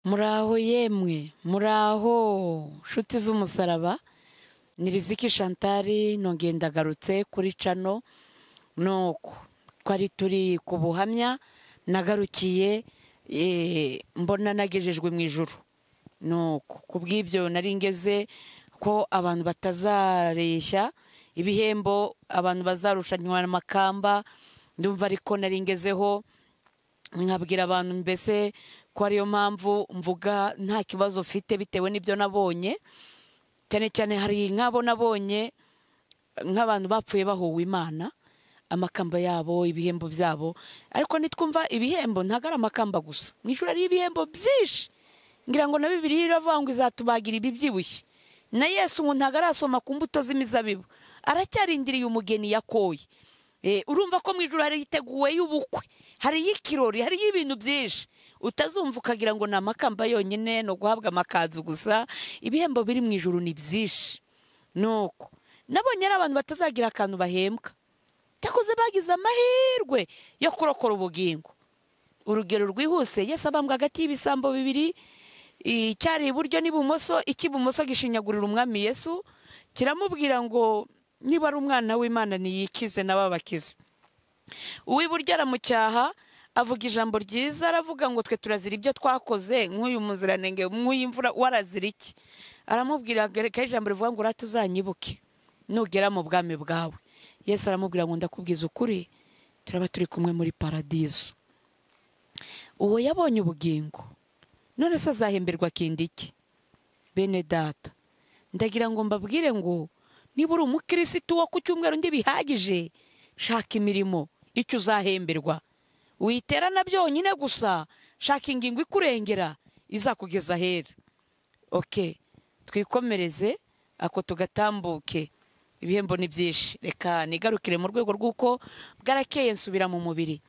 Muraho yemwe, muraho nshuti z'umusaraba, ni Riziki Chantal nongeye ndagarutse kuri cano. Nuko twari turi ku buhamya nagarukiye mbona nagejejwe mu ijuru. Nuko kubw'ibyo nari ngeze ko abantu batazareshya ibihembo, abantu bazarushanywa amakamba. Ndumva ariko nari ngezeho nkabwira abantu mbese ko ariyo mpamvu mvuga nta kibazo ufite bitewe n'ibyo nabonye. Cyane cyane hari nk'abo nabonye nk'abantu bapfuye bahuwe Imana, amakamba yabo, ibihembo byabo. Ariko nitwumva ibihembo ntago ari amakamba gusa, mu ijuru hari ibihembo byinshi. Ngira ngo na Bibiliya iravuga ngo izatubagira ibibyibushye. Na Yesu ngo ntago arasoma ku mbuto z'imizabibu, aracyarindiriye umugeni yakoye. Urumva ko mu ijuru hari iteguwe y'ubukwe, hari y'ikirori, hari y'ibintu byinshi. Utazumva ukagira ngo ni amakamba yonyine no guhabwa amakazu gusa. Ibihembo biri mu ijuru ni byinshi. Nuko nabonye ari abantu batazagira akantu bahembwa, cyakoze bagize amahirwe yo kurokora ubugingo. Urugero rwihuse, Yesu abambwa hagati y'ibisambo bibiri, icyari iburyo n'ibumoso. Icy'ibumoso gishinyagurira umwami Yesu, kiramubwira ngo niba ari umwana w'Imana niyikize n'ababakize. Uw'iburyo aramucyaha, avuga ijambo ryiza, aravuga ngo twe turazira ibyo twakoze, nk'uyu muziranenge, nk'uy'imvura warazira iki? Aramubwira ko ijambo rivuga ngo uratuzanyibuke nugera mu bwami bwawe. Yesu aramubwira ngo ndakubwiza ukuri, turaba turi kumwe muri paradizo. Uwo yabonye ubugingo, none se azahemberwa kindi iki? Bene data, ndagira ngo mbabwire ngo niba uri umukirisitu wo ku cyumweru bihagije, shaka imirimo, icyo uzahemberwa. Witerana byonyine gusa, shaka ingingo ikurengera izakugeza ahera. Twikomereze ako tugatambuke. Ibihembo ni byinshi, reka nigarukire mu rwego rw'uko bwarakeye nsubira mu mubiri.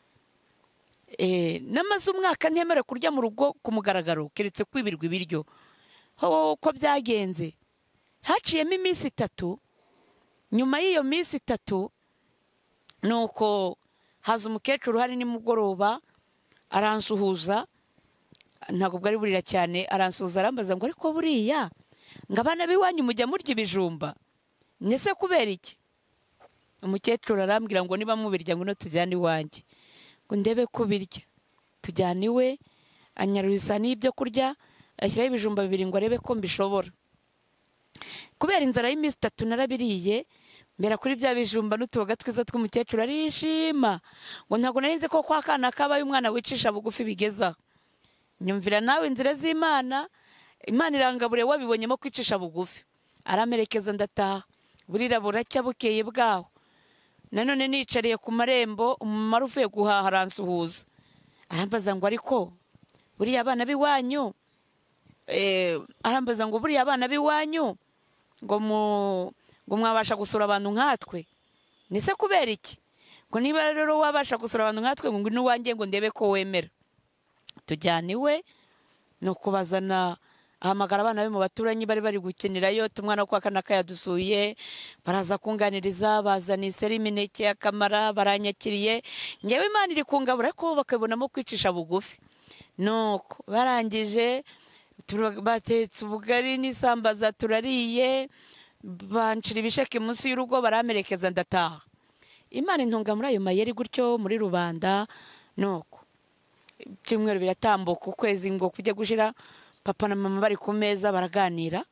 Namaze umwaka ntemere kurya mu rugo ku mugaragaro, keretse kwibirwa ibiryo. Ko byagenze, haciyemo iminsi 3. Nyuma y'iyo minsi 3 nuko haza umukecuru hari nimugoroba, aransuhuza. Ntabwo bwari burira cyane, aransuhuza arambaza ngo ariko buriya ngo abana b'iwanyu mujya murya ibijumba? Nese kubera iki? Umukecuru arambwira ngo niba mubirya ngo no tujyane iwanjye, ngo ndebe ko birya. Tujyana iwe, anyarurisa n'ibyo kurya, ashyiraho ibijumba 2 ngo arebe ko mbishobora. Kubera inzara y'iminsi 3 narabiriye, mbera kuri bya bijumba n'utuboga twiza tw'umukecuru, arishima ngo ntabwo narinze ko kwa kana kabaye umwana wicisha bugufi bigezaho. Nyumvira nawe inzira z'Imana, Imana irangabure wabibonyemo kwicisha bugufi. Aramerekeza ndataha. Burira buracya bukeye bwaho. Nanone nicariye ku marembo, umumaro uvuye guhaha aransuhuza. Arambaza ngo ariko buriya abana b'iwanyu, arambaza ngo buriya abana b'iwanyu ngo mwabasha gusura abantu nkatwe? Nese kubera iki? Ngo niba rero wabasha gusura abantu nkatwe ngo n'uwanjye ngo ndebe ko wemera. Tujyana iwe, nuko bazana ahamagara abana be mu baturanyi bari bari gukinirayo. Tumwana kwa kana kayadusuye, baraza kunganiriza, bazana iseri imineke y'akamara, baranyakiriye. Ngewe Imana iri kungabura ko bakabonamo kwicisha bugufi. Nuko barangije batetse ubugari n'isambaza turariye, banshira ibisheke munsi y'urugo, baramerekeza ndataha. Imana intunga muri ayo mayeri gutyo muri rubanda. Nuko ibyumweru biratambuka, ukwezi ngo kujya gushira, papa na mama bari ku meza baraganira.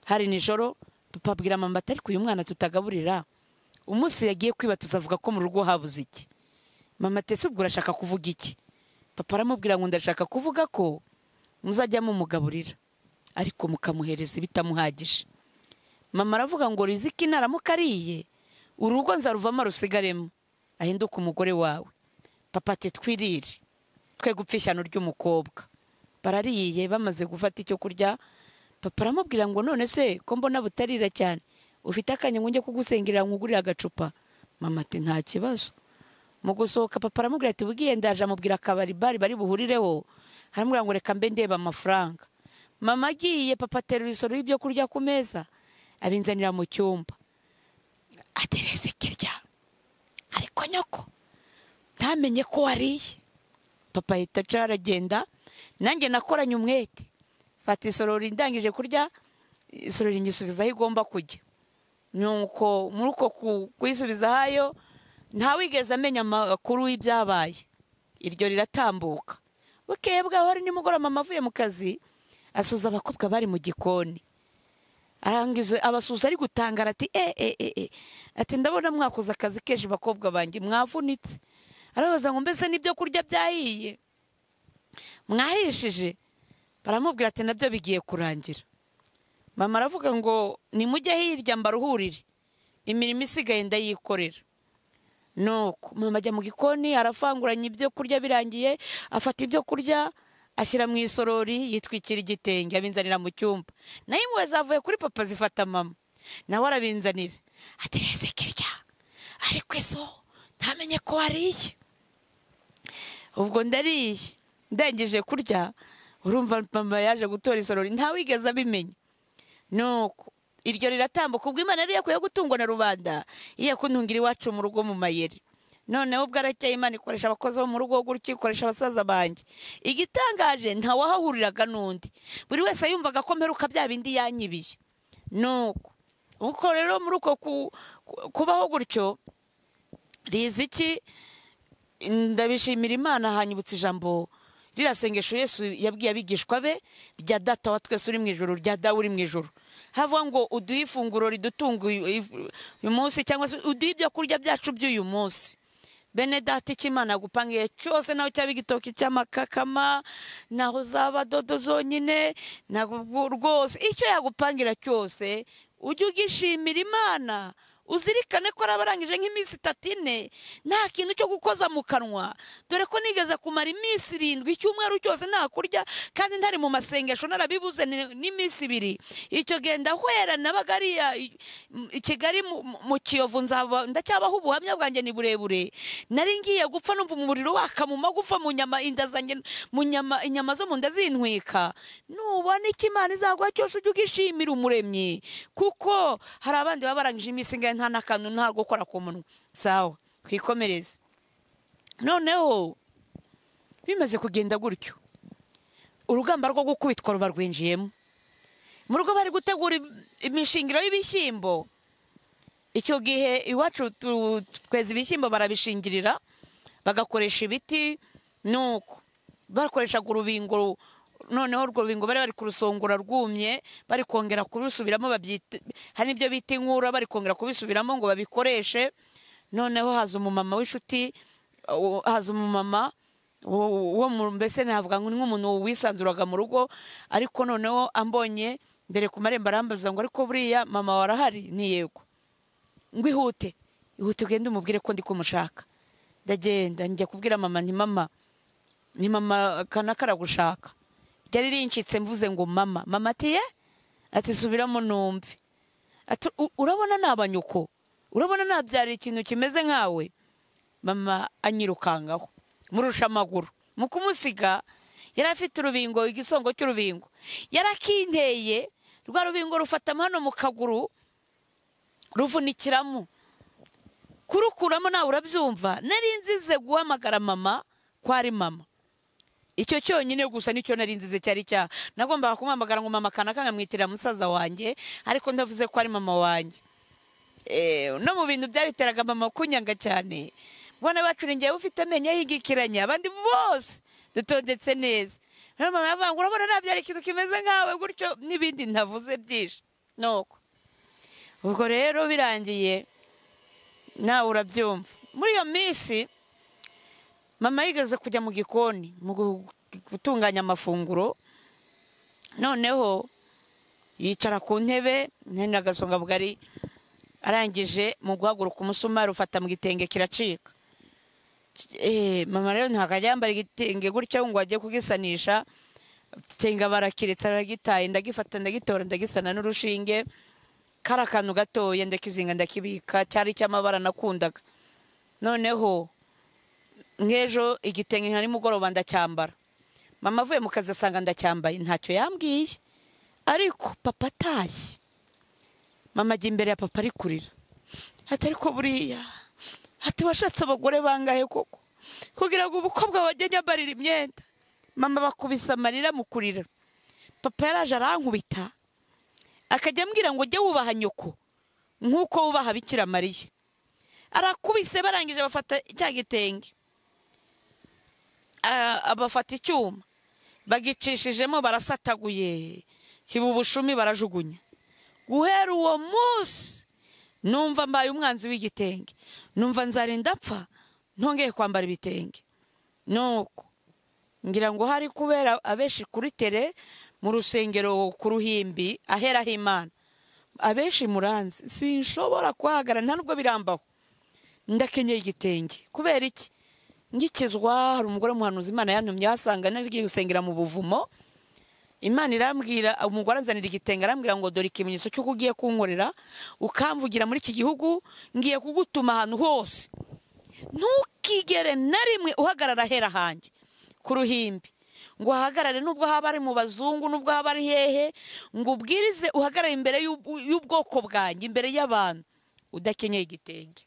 Hari nijoro, papa abwira mama ati ariko uyu mwana tutagaburira, umunsi yagiye kwiba tuzavuga ko mu rugo habuze iki? Mama ati ese ubwo urashaka kuvuga iki? Papa aramubwira ngo ndashaka kuvuga ko muzajya mumugaburira ariko mukamuhereza ibitamuhagije. Mama aravuga ngo Riziki naramuka ariye, urugo nzaruvamo rusigaremo, ahinduka umugore wawe. Papa ati twirire, twe gupfa ishyano ry'umukobwa. Barariye, bamaze gufata icyo kurya, papa aramubwira ngo none se ko mbona butarira cyane, ufite akanya ngo njye kugusengera nkugurira agacupa? Mama ati nta kibazo. Mu gusohoka papa aramubwira ati bugiye ndaje, amubwira akabari bari buhurireho, aramubwira ngo reka mbe ndeba amafaranga. Mama agiye, papa aterura isoro y'ibyo kurya ku meza, abinzanira mu cyumba. Ati Riziki rya, ariko nyoko ntamenye ko wariye. Papa ahita aragenda, nanjye nakoranye umwete fata isorori ndangije kurya isorori ngisubiza aho igomba kujya. Nuko muri uko kuyisubiza hayo ntawigeze amenya amakuru y'ibyabaye. Iryo riratambuka. Bukeye bwaho hari nimugoroba mama avuye mu kazi asuza abakobwa bari mu gikoni. Arangize abasuza ari gutangara ati ati ndabona mwakoze akazi kenshi bakobwa banjye mwavunitse. Arabaza ngo mbese n'ibyo kurya byahiye mwahishije? Baramubwira ati nabyo bigiye kurangira. Mama aravuga ngo nimujye hirya mbaruhurire imirimo isigaye ndayikorera. Nuko mama ajya mu gikoni arafanguranya ibyo kurya birangiye afata ibyo kurya ashyira mu isorori yitwikira igitenge abinzanira mu cyumba. Nayo impuhwe zavuye kuri papa zifata mama nawe arabinzanira ati reze kirya ariko iso ntamenye ko wariye. Ubwo ndariye ndangije kurya urumva mama yaje gutora isorori ntawigeze abimenya. Nuko iryo riratambuka ubwo Imana yari yakuye gutungwa na rubanda iya kuntungira iwacu mu rugo mu mayeri. Noneho ubwo arakeye Imana ikoresha abakozi bo mu rugo gutyo ikoresha abasaza banjye. Igitangaje ntawahahuriraga n'undi, buri wese yumvaga ko mperuka bya bindi yanyibiye. Nuko uko rero muri uko kubaho gutyo Riziki ndabishimira Imana hanyibutse ijambo rirasengesho Yesu yabwiye abigishwa be rya Data wa twese uri mu ijuru, rya Dawe uri mu ijuru. Havuga ngo uduhe ifunguro ridutunga uyu munsi cyangwa se uduhe ibyo kurya byacu by'uyu munsi. Bene Data icyo Imana yagupangiye cyose, naho cyaba igitoki cy'amakakama, naho zaba dodo zonyine, ntabwo rwose icyo yagupangira cyose ujye ugishimira Imana. Uzirikane ko arabarangije nk'iminsi 3 nta kintu cyo gukoza mu kanwa, dore ko nigeze kumara iminsi 7 icyumweru cyose nta kurya kandi ntari mu masengesho narabibuze n'iminsi 2. Icyo genda hwera nabagariya i Kigali mu Kiyovu ndacyabaho ubuhamya bwanjye ni burebure. Nari ngiye gupfa numva umuriro waka mu magufa mu nyama inda zanjye mu nyama inyama zo mu nda zintwika. Nubona iki Imana izagwa cyose ujye ugishimira Umuremyi, kuko hari abandi babarangije iminsi nta nakantu nta gukora ku munwa. Sawa twikomereze. Noneho bimaze kugenda gutyo urugamba rwo gukubitwa rubarwinjiyemo. Mu rugo bari gutegura imishingiro y'ibishyimbo. Icyo gihe iwacu tweza ibishyimbo barabishingirira bagakoresha ibiti, nuko bakoreshaga urubingo. Noneho urwo rubingo bari kurusongora rwumye bari kongera kurusubiramo, babyita hari ibyo bita inkura, bari kongera kubisubiramo ngo babikoreshe. Noneho haza umumama w'inshuti, haza umumama wo mbese navuga ngo nk'umuntu wisanzuraga mu rugo, ariko noneho ambonye mbere ku marembo arambaza ngo ariko buriya mama warahari? Ni yego. Ngo ihute ugende umubwire ko ndi kumushaka. Ndagenda njya kubwira mama nti mama kana karagushaka. Byari rincitse mvuze ngo mama ati ati subiramo numve. Ati urabona nabanyuko, urabona nabyara ikintu kimeze nkawe. Mama anyirukangaho murusha amaguru, mu kumusiga yari afite urubingo, igisongo cy'urubingo yarakinteye. Rwa rubingo rufata hano mu kaguru ruvunikiramo, kurukuramo nawe urabyumva. Nari nzize guhamagara mama ko ari mama. Icyo cyonyine gusa nicyo nari nzize cyari cya nagombaga kumamagara ngo mama kana nkamwitira musaza wanjye, ariko ndavuze ko ari mama wanjye. No mu bintu byabiteraga mama kunyanga cyane. Bwana bacu ngiye ufite amenyo yigikiranya abandi bose dutondetse neza. Mama yavuga ngo urabona nabyara ikintu kimeze nkawe gutyo n'ibindi ntavuze byinshi. Nuko ubwo rero birangiye nawe urabyumva. Muri iyo minsi mama yigeze kujya mu gikoni mu gutunganya amafunguro. Noneho yicara ku ntebe nari nagasonga bugari, arangije mu guhaguruka umusumari ufata mu gitenge kiracika. Mama rero ntabwo yambara igitenge gutya ngo ajye kugisanisha. Tenga barakiretsa aragitaye, ndagifata ndagitora ndagisana n'urushinge. Kara kantu gatoya ndakizinga ndakibika, cyari cy'amabara nakundaga. Noneho ngejo igitenge nka nimugoroba ndacyambara. Mama avuye mu kazi asanga ndacyambaye, ntacyo yambwiye. Ariko papa atashye, mama ajya imbere ya papa ari kurira. Ati ariko buriya ati washatse abagore bangahe koko kugira ngo ubukobwa bajye nyambarira imyenda? mama bakubise amarira mu kurira. Papa yaraje arankubita akajya ambwira ngo jye wubaha nyoko nk'uko wubaha Bikira Mariya. Arakubise barangije bafata cya gitenge, abafata icyuma bagicishijemo barasataguye, kiba ubushumi barajugunya. Guhera uwo munsi numva mbaye umwanzi w'igitenge, numva nzarinda apfa ntongeye kwambara ibitenge. Nuko ngira ngo hari kubera abeshi kuri tere mu rusengero ku Ruhimbi aheraho Imana, abeshi muranzi, sinshobora kuhagarara nta nubwo birambaho, ndakenyeye igitenge. Kubera iki? Ngikizwa hari umugore muhanuzi Imana yantumye hasanga nagiye gusengera mu buvumo. Imana irambwira, umugore anzanira igitenge arambwira ngo dore ikimenyetso cy'uko ugiye kunkorera ukamvugira muri iki gihugu, ngiye kugutuma ahantu hose, ntukigere na rimwe uhagarara hera hanjye ku Ruhimbi, ngo uhagarare nubwo haba ari mu bazungu, nubwo haba ari hehe, ngo ubwirize uhagarare imbere y'ubwoko bwanjye, imbere y'abantu udakenyeye igitenge.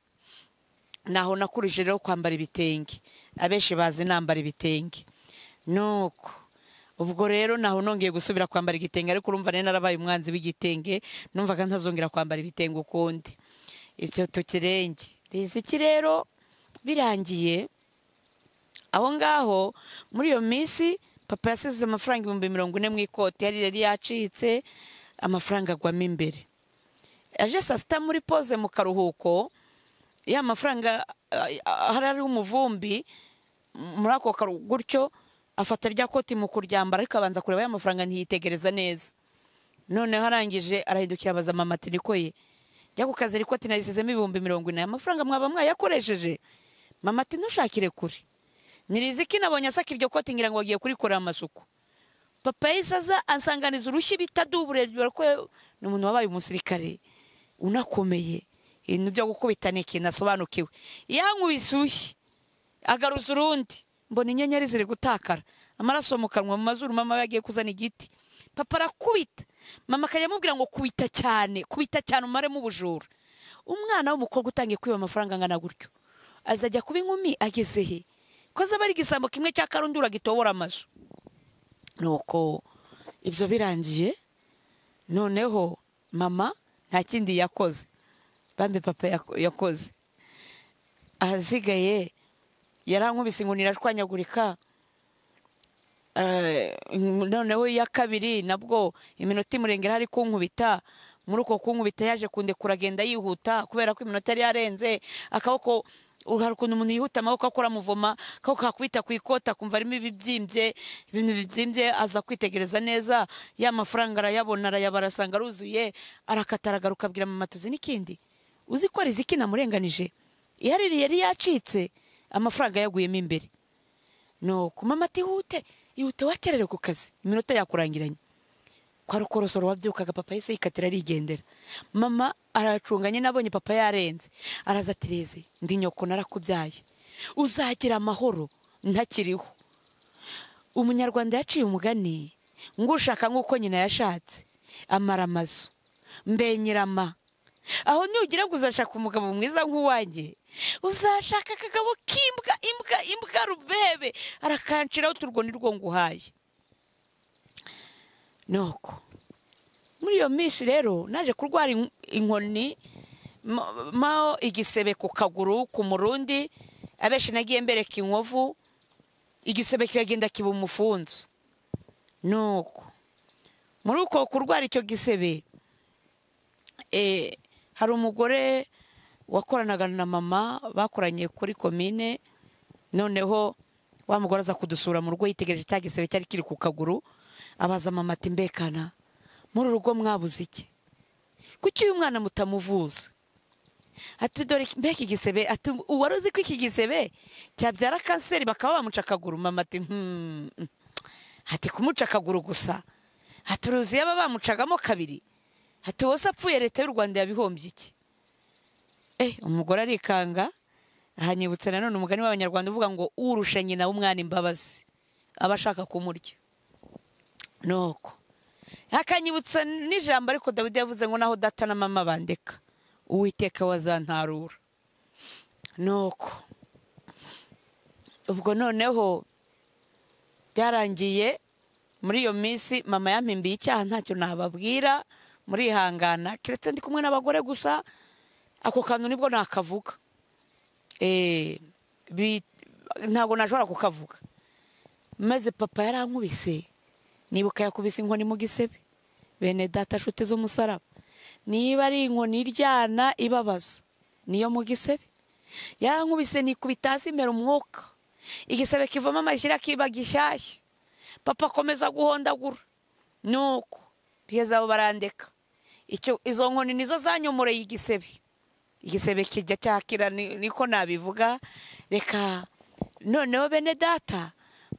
Naho nakurije rero kwambara ibitenge, abeshi bazi nambara ibitenge. Nuko ubwo rero naho nongeye gusubira kwambara igitenge, ariko urumva nari narabaye umwanzi w'igitenge, numvaga ntazongera kwambara ibitenge ukundi. Ivyo tukirenge riziki rero birangiye aho ngaho. Muri iyo minsi papa yasize amafaranga 40,000 mu ikoti yari yacitse, amafaranga agwamo imbere. Aje saa sita muri pose mu karuhuko, ya mafaranga harari umuvumbi muri ako gutyo, afata rya koti mu kuryambara, ariko abanza kureba ya mafaranga ntiyitegereza neza. None harangije arahindukira abaza mama ati niko ye jya kukaza ikoti narisizemo 40,000, amafaranga mwaba mwayakoresheje? Mama ati ntushakire kuri, niriziki nabonye asaka iryo koti ngira ngo agiye kurikorera amasuku. Papa yisaza ansanganiza urushyi bitadubure, ko ni umuntu wabaye umusirikare unakomeye, ibintu byo gukubitana ikintu asobanukiwe. Yankubise urushyi agaruza urundi, mbona inyenyeri ziri gutakara, amaraso mu kanwa, mu mazuru. Mama yagiye kuzana igiti, papa arakubita, mama akajya amubwira ngo kubita cyane umare mu bujura. Umwana w'umukobwa utangiye kwiba amafaranga angana gutyo azajya kuba inkumi ageze he? Koza bari gisambo kimwe cya karundura gitobora amazu. Nuko ibyo birangiye, noneho mama nta kindi yakoze, bambe papa yakoze. Ahazigaye yarankubise ngo nirashwanyagurika. Noneho ya kabiri nabwo iminota imurengera hari kunkubita. Muri uko kunkubita yaje kundekura agenda yihuta, kubera ko iminota yari yarenze. Akaboko hari ukuntu umuntu yihuta amaboko akora muvoma, akaboko kakubita ku ikota kumva arimo ibintu bibyimbye. Aza kwitegereza neza, ya mafaranga arayabona, arayabara asanga aruzuye. Arakata aragaruka abwira mama tuzi n'ikindi, uzi ko riziki namurenganije, ihariri yari yacitse, amafaranga yaguyemo imbere. Nuko mama ati ihute wakerere ku kazi, iminota yakurangiranye. Kwa rukorosoro wabyukaga, papa yese yikatira arigendera. Mama aracunganye, nabonye papa yarenze, araza ati reze ndi nyoko narakubyaye, uzagira amahoro ntakiriho. Umunyarwanda yaciye umugani ngo ushaka nk'uko nyina yashatse amara amazu mbenyirama. Aho nugira ngo uzashaka umugabo mwiza nk'uwanjye, uzashaka akagabo imbwa rubebe arakanshiraho uturwo nirwo nguhaye. Nuko muri iyo minsi rero naje kurwara inkoni, mao igisebe ku kaguru ku murundi, abeshi nagiye mbereka inkovu, igisebe kiragenda kiba umufunzo. Nuko muri uko kurwara icyo gisebe, hari umugore wakoranaga na mama bakoranye kuri komine. Noneho wa mugore aza kudusura mu rugo, yitegereje cya gisebe cyari kiri ku kaguru, abaza mama ati mbekana muri urugo mwabuze iki, kuki uyu mwana mutamuvuza? Ati dore mbeka igisebe. Ati uwaruzi ko iki gisebe cyabyara kanseri bakaba bamuca akaguru? Mama ati ati kumuca akaguru gusa? Ati uruzi yaba bamucagamo kabiri? Ati wose apfuye leta y'u Rwanda yabihombye iki? Umugore arikanga. Ahanyibutsa nanone umugani w'Abanyarwanda uvuga ngo urusha nyina w'umwana imbabazi aba ashaka kumurya. Nuko akanyibutsa n'ijambo ariko Dawidi yavuze ngo naho data na mama bandeka, Uwiteka wazantarura. Nuko ubwo noneho byarangiye muri iyo minsi mama yampimbiye icyaha ntacyo nababwira murihangana keretse ndi kumwe n'abagore gusa ako kantu nibwo nakavuga ntabwo nashobora kukavuga maze papa yarankubise nibuka yakubise inkoni mu gisebe bene data nshuti z'umusaraba niba ari inkoni iryana ibabaza niyo mu gisebe yarankubise nikubita hasi imbere umwuka igisebe kivamo amashyira kiba gishyashya papa akomeza guhondagura nuko bigeze aho barandeka izo nkoni nizo zanyomoreye igisebe kijya cyakira niko nabivuga reka noneho bene data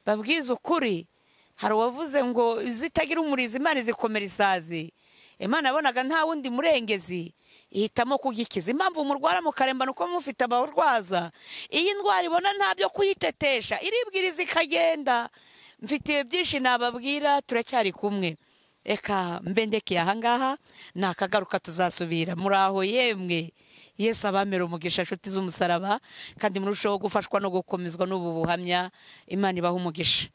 babwiza ukuri hari uwavuze ngo zitagira umurizo imana izikomera isazi imana yabonaga nta wundi murengezi ihitamo kugikiza impamvu murwara mukarembana uko mufite abarwaza iyi ndwara ibona ntabyo kuyitetesha iribwiriza ikagenda mfitiye byinshi nababwira turacyari kumwe reka mbendekeye ahangaha nakagaruka tuzasubira muri aho yemwe Yesu abamera umugisha nshuti z'umusaraba kandi murushaho gufashwa no gukomezwa n'ubu buhamya Imana ibaha umugisha